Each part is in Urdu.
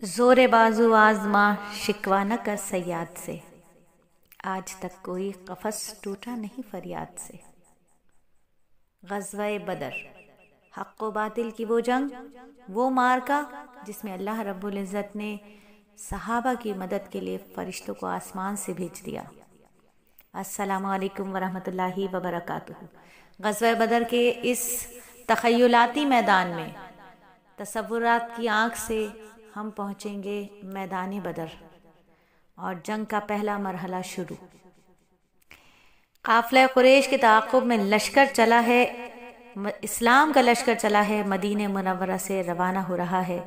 زور بازو آزما شکوہ نہ کر صیاد سے، آج تک کوئی قفس ٹوٹا نہیں فریاد سے۔ غزوہ بدر، حق و باطل کی وہ جنگ، وہ معرکہ جس میں اللہ رب العزت نے صحابہ کی مدد کے لیے فرشتوں کو آسمان سے بھیج دیا۔ السلام علیکم ورحمۃ اللہ وبرکاتہ۔ غزوہ بدر کے اس تخیلاتی میدان میں تصورات کی آنکھ سے ہم پہنچیں گے میدان بدر اور جنگ کا پہلا مرحلہ شروع۔ قافلہ قریش کے تعاقب میں لشکر چلا ہے، اسلام کا لشکر چلا ہے، مدینہ منورہ سے روانہ ہو رہا ہے،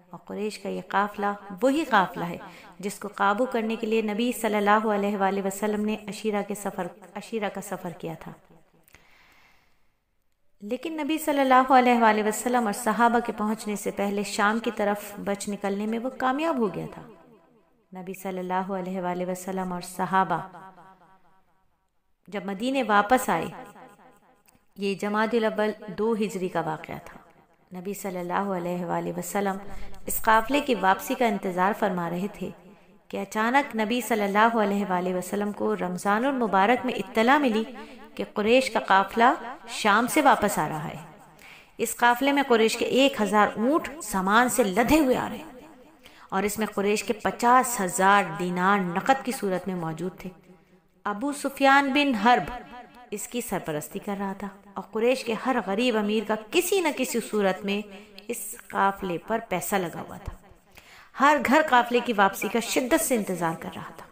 اور قریش کا یہ قافلہ وہی قافلہ ہے جس کو قابو کرنے کے لیے نبی صلی اللہ علیہ وآلہ وسلم نے عشیرہ کا سفر کیا تھا۔ لیکن نبی صلی اللہ علیہ وآلہ وسلم اور صحابہ کے پہنچنے سے پہلے شام کی طرف بچ نکلنے میں وہ کامیاب ہو گیا تھا۔ نبی صلی اللہ علیہ وآلہ وسلم اور صحابہ جب مدینے واپس آئے، یہ جمادی الاول 2 ہجری کا واقعہ تھا۔ نبی صلی اللہ علیہ وآلہ وسلم اس قافلے کی واپسی کا انتظار فرما رہے تھے کہ اچانک نبی صلی اللہ علیہ وآلہ وسلم کو رمضان المبارک میں اطلاع ملی کہ قریش کا قافلہ شام سے واپس آ رہا ہے۔ اس قافلے میں قریش کے 1000 اونٹ سامان سے لدے ہوئے آ رہے ہیں، اور اس میں قریش کے 50,000 دینار نقد کی صورت میں موجود تھے۔ ابو سفیان بن حرب اس کی سرپرستی کر رہا تھا، اور قریش کے ہر غریب امیر کا کسی نہ کسی صورت میں اس قافلے پر پیسہ لگا ہوا تھا۔ ہر گھر قافلے کی واپسی کا شدت سے انتظار کر رہا تھا۔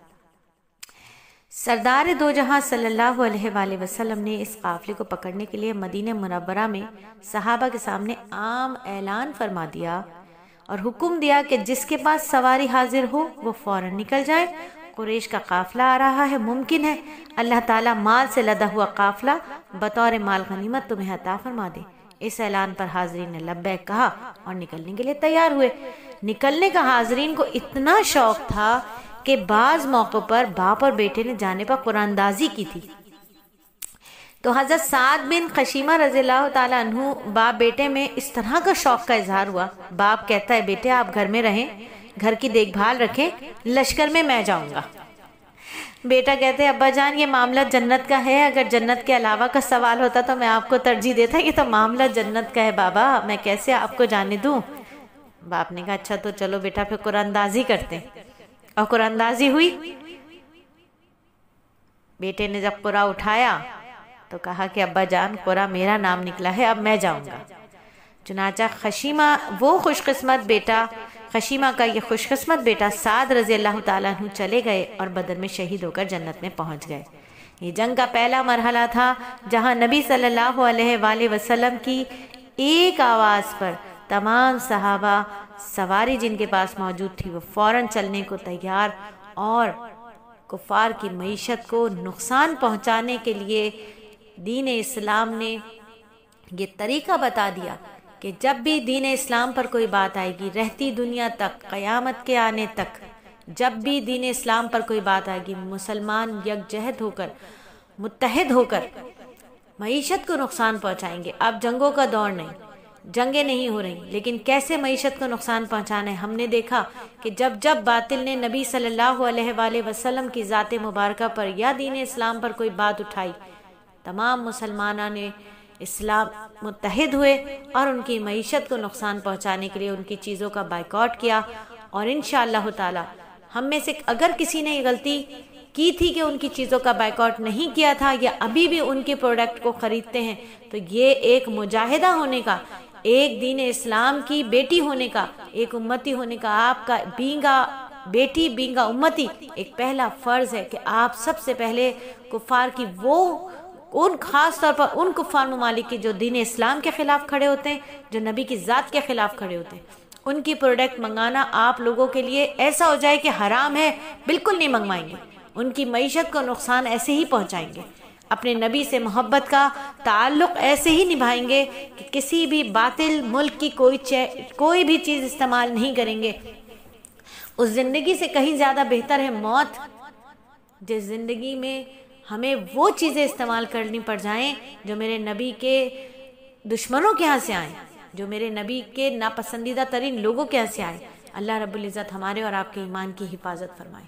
سردار دو جہاں صلی اللہ علیہ وآلہ وسلم نے اس قافلے کو پکڑنے کے لیے مدینہ منورہ میں صحابہ کے سامنے عام اعلان فرما دیا اور حکم دیا کہ جس کے پاس سواری حاضر ہو وہ فوراً نکل جائے، قریش کا قافلہ آ رہا ہے، ممکن ہے اللہ تعالیٰ مال سے لدا ہوا قافلہ بطور مال غنیمت تمہیں عطا فرما دے۔ اس اعلان پر حاضرین نے لبیک کہا اور نکلنے کے لیے تیار ہوئے۔ نکلنے کا حاضرین کو اتنا شوق تھا کہ بعض موقع پر باپ اور بیٹے نے جانے پر قرآن اندازی کی تھی۔ تو حضرت سعد بن خشیمہ رضی اللہ تعالیٰ عنہ باپ بیٹے میں اس طرح کا شوق کا اظہار ہوا۔ باپ کہتا ہے بیٹے آپ گھر میں رہیں، گھر کی دیکھ بھال رکھیں، لشکر میں جاؤں گا۔ بیٹا کہتے ہیں ابا جان یہ معاملہ جنت کا ہے، اگر جنت کے علاوہ کا سوال ہوتا تو میں آپ کو ترجیح دیتا، یہ تو معاملہ جنت کا ہے بابا، میں کیسے آپ کو جانے دوں۔ باپ نے کہا اچھا تو چلو بیٹا پھر قرآن اندازی کرتے ہیں، اور قرآن اندازی ہوئی۔ بیٹے نے جب قرآن اٹھایا تو کہا کہ ابا جان قرآن میرا نام نکلا ہے، اب میں جاؤں گا۔ چنانچہ خشیمہ وہ خوش قسمت بیٹا، خشیمہ کا یہ خوش قسمت بیٹا سعد رضی اللہ تعالیٰ عنہ چلے گئے اور بدر میں شہید ہو کر جنت میں پہنچ گئے۔ یہ جنگ کا پہلا مرحلہ تھا جہاں نبی صلی اللہ علیہ وآلہ وسلم کی ایک آواز پر تمام صحابہ سواری جن کے پاس موجود تھی وہ فوراً چلنے کو تیار، اور کفار کی معیشت کو نقصان پہنچانے کے لیے دین اسلام نے یہ طریقہ بتا دیا کہ جب بھی دین اسلام پر کوئی بات آئے گی، رہتی دنیا تک، قیامت کے آنے تک، جب بھی دین اسلام پر کوئی بات آئے گی، مسلمان یکجہت ہو کر، متحد ہو کر معیشت کو نقصان پہنچائیں گے۔ اب جنگوں کا دور نہیں، جنگیں نہیں ہو رہی، لیکن کیسے معیشت کو نقصان پہنچانا ہے۔ ہم نے دیکھا کہ جب باطل نے نبی صلی اللہ علیہ وآلہ وسلم کی ذات مبارکہ پر یا دین اسلام پر کوئی بات اٹھائی، تمام مسلمانوں نے اسلام متحد ہوئے اور ان کی معیشت کو نقصان پہنچانے کے لیے ان کی چیزوں کا بائیکاٹ کیا۔ اور انشاءاللہ تعالی ہم میں سے اگر کسی نے غلطی کی تھی کہ ان کی چیزوں کا بائیکاٹ نہیں کیا تھا یا ابھی بھی ان کے پروڈکٹ کو خریدتے ہیں، تو یہ ایک مجاہدہ ہونے کا، ایک دین اسلام کی بیٹی ہونے کا، ایک امتی ہونے کا، آپ کا بینگا بیٹی بینگا امتی ایک پہلا فرض ہے کہ آپ سب سے پہلے کفار کی خاص طور پر ان کفار ممالک کے جو دین اسلام کے خلاف کھڑے ہوتے ہیں، جو نبی کی ذات کے خلاف کھڑے ہوتے ہیں، ان کی پروڈکٹ منگانا آپ لوگوں کے لیے ایسا ہو جائے کہ حرام ہے، بالکل نہیں منگوائیں گے۔ ان کی معیشت کو نقصان ایسے ہی پہنچائیں گے، اپنے نبی سے محبت کا تعلق ایسے ہی نبھائیں گے کہ کسی بھی باطل ملک کی کوئی بھی چیز استعمال نہیں کریں گے۔ اس زندگی سے کہیں زیادہ بہتر ہے موت، جس زندگی میں ہمیں وہ چیزیں استعمال کرنی پڑ جائیں جو میرے نبی کے دشمنوں کے ہاں سے آئیں، جو میرے نبی کے ناپسندیدہ ترین لوگوں کے ہاں سے آئیں، اللہ رب العزت ہمارے اور آپ کے ایمان کی حفاظت فرمائے۔